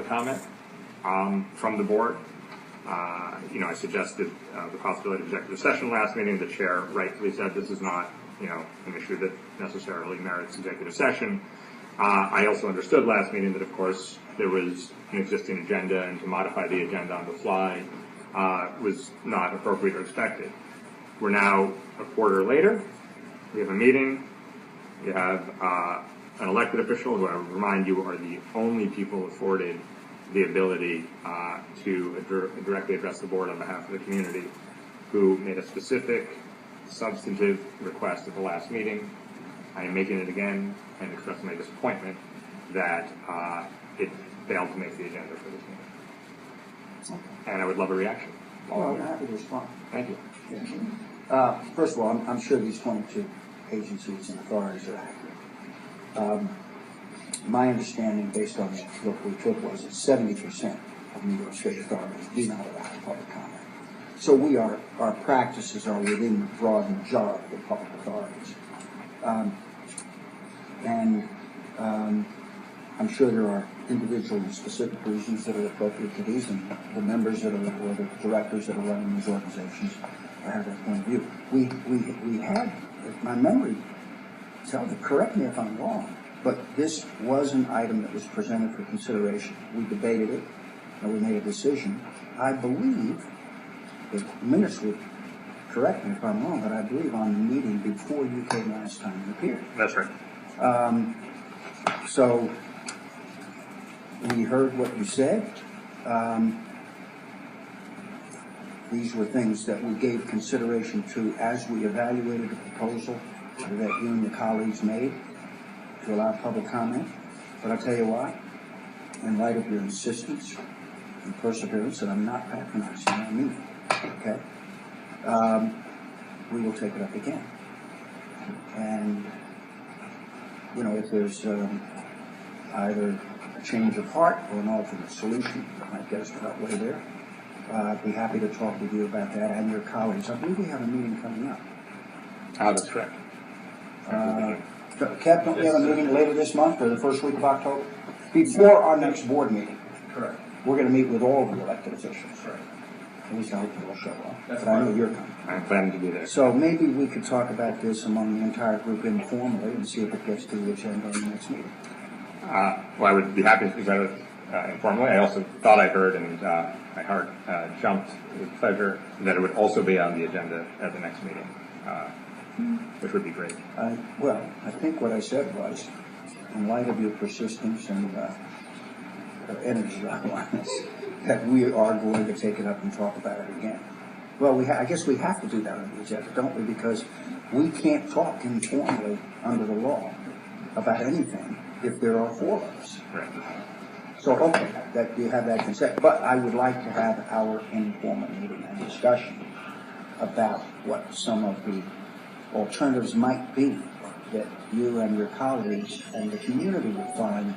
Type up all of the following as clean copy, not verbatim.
public comment from the board. I suggested the possibility of executive session last meeting. The chair rightfully said this is not, an issue that necessarily merits executive session. I also understood last meeting that, of course, there was an existing agenda, and to modify the agenda on the fly was not appropriate or expected. We're now a quarter later. We have a meeting. You have an elected official, who I would remind you are the only people afforded the ability to directly address the board on behalf of the community, who made a specific, substantive request at the last meeting. I am making it again and expressing my disappointment that it failed to make the agenda for this meeting. And I would love a reaction. Well, I'm happy to respond. Thank you. Yeah. First of all, I'm sure these 22 agencies and authorities are accurate. My understanding, based on the look we took, was that 70% of New York State authorities do not allow public comment. So our practices are within the broad majority of public authorities. I'm sure there are individual and specific reasons that are appropriate to these, and the members that are, or the directors that are running these organizations have that point of view. We had, if my memory tells it, correct me if I'm wrong, but this was an item that was presented for consideration. We debated it, and we made a decision. I believe, the minutes would correct me if I'm wrong, but I believe on the meeting before you came last time and appeared. That's right. So we heard what you said. These were things that we gave consideration to as we evaluated the proposal that you and your colleagues made to allow public comment. But I'll tell you what, in light of your insistence and perseverance, and I'm not patronizing, I mean it, okay? We will take it up again. And, if there's either a change of heart or an alternate solution that might get us to that way there, I'd be happy to talk with you about that and your colleagues. I believe we have a meeting coming up. That's correct. Kev, don't we have a meeting later this month or the first week of October? Before our next board meeting. Correct. We're going to meet with all of the elected officials. Right. At least I hope you'll show up. That's but I know you're coming. I'm planning to be there. So maybe we could talk about this among the entire group informally and see if it gets to the agenda in the next meeting. Well, I would be happy to do that informally. I also thought I heard, and my heart jumped with pleasure, that it would also be on the agenda at the next meeting, which would be great. Well, I think what I said was, in light of your persistence and energy on this, that we are going to take it up and talk about it again. Well, I guess we have to do that on the agenda, don't we? Because we can't talk informally under the law about anything if there are four of us. Right. So, okay, that you have that consent. But I would like to have our informal meeting and discussion about what some of the alternatives might be that you and your colleagues and the community would find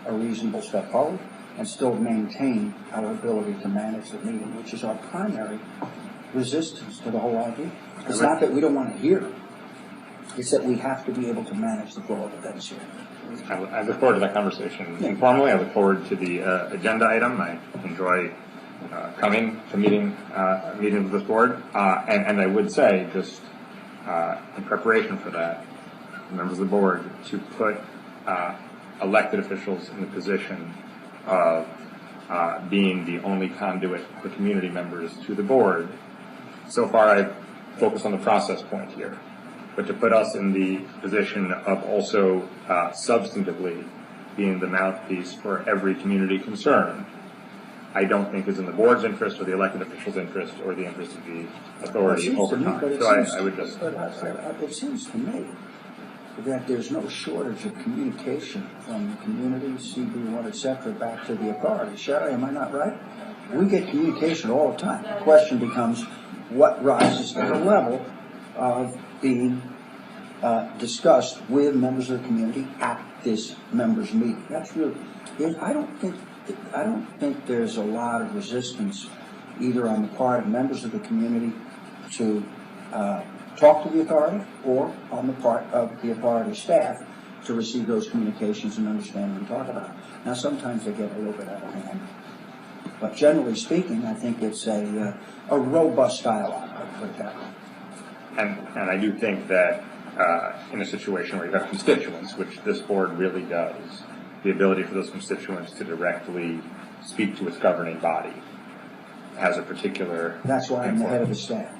a reasonable step forward and still maintain our ability to manage the meeting, which is our primary resistance to the whole idea. It's not that we don't want to hear. It's that we have to be able to manage the flow of events here. I look forward to that conversation informally. I look forward to the agenda item. I enjoy coming to meetings with this board. And I would say, just in preparation for that, members of the board, to put elected officials in the position of being the only conduit for community members to the board. So far, I've focused on the process point here. But to put us in the position of also substantively being the mouthpiece for every community concern, I don't think is in the board's interest or the elected officials' interest or the interest of the authority over time. So I would just... It seems to me that there's no shortage of communication from the community, CB1, etc., back to the authorities. Sherry, am I not right? We get communication all the time. The question becomes what rises to the level of being discussed with members of the community at this members' meeting. That's really. I don't think there's a lot of resistance either on the part of members of the community to talk to the authority or on the part of the authority staff to receive those communications and understand what we talk about. Now, sometimes they get a little bit out of hand. But generally speaking, I think it's a robust dialogue, I'll put it that way. And I do think that in a situation where you have constituents, which this board really does, the ability for those constituents to directly speak to its governing body has a particular... That's why I'm the head of the staff.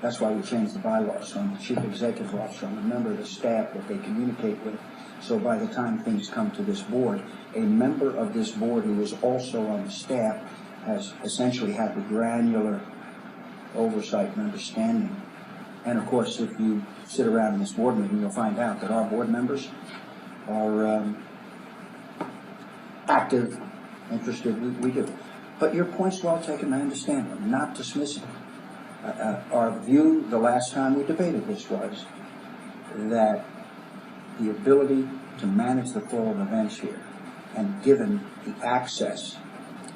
That's why we changed the bylaws from the chief executive officer and a member of the staff that they communicate with. So by the time things come to this board, a member of this board who is also on the staff has essentially had the granular oversight and understanding. And of course, if you sit around in this board meeting, you'll find out that our board members are active, interested. We do. But your point's well taken. I understand them. Not dismissing. Our view the last time we debated this was that the ability to manage the flow of events here, and given the access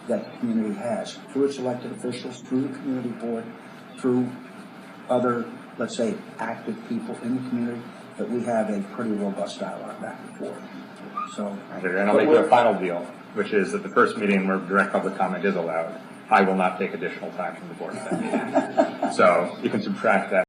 that the community has through its elected officials, through the community board, through other, let's say, active people in the community, that we have a pretty robust dialogue back and forth. So, and I'll make you a final deal, which is that the first meeting where direct public comment is allowed, I will not take additional time from the board at that meeting. So you can subtract that.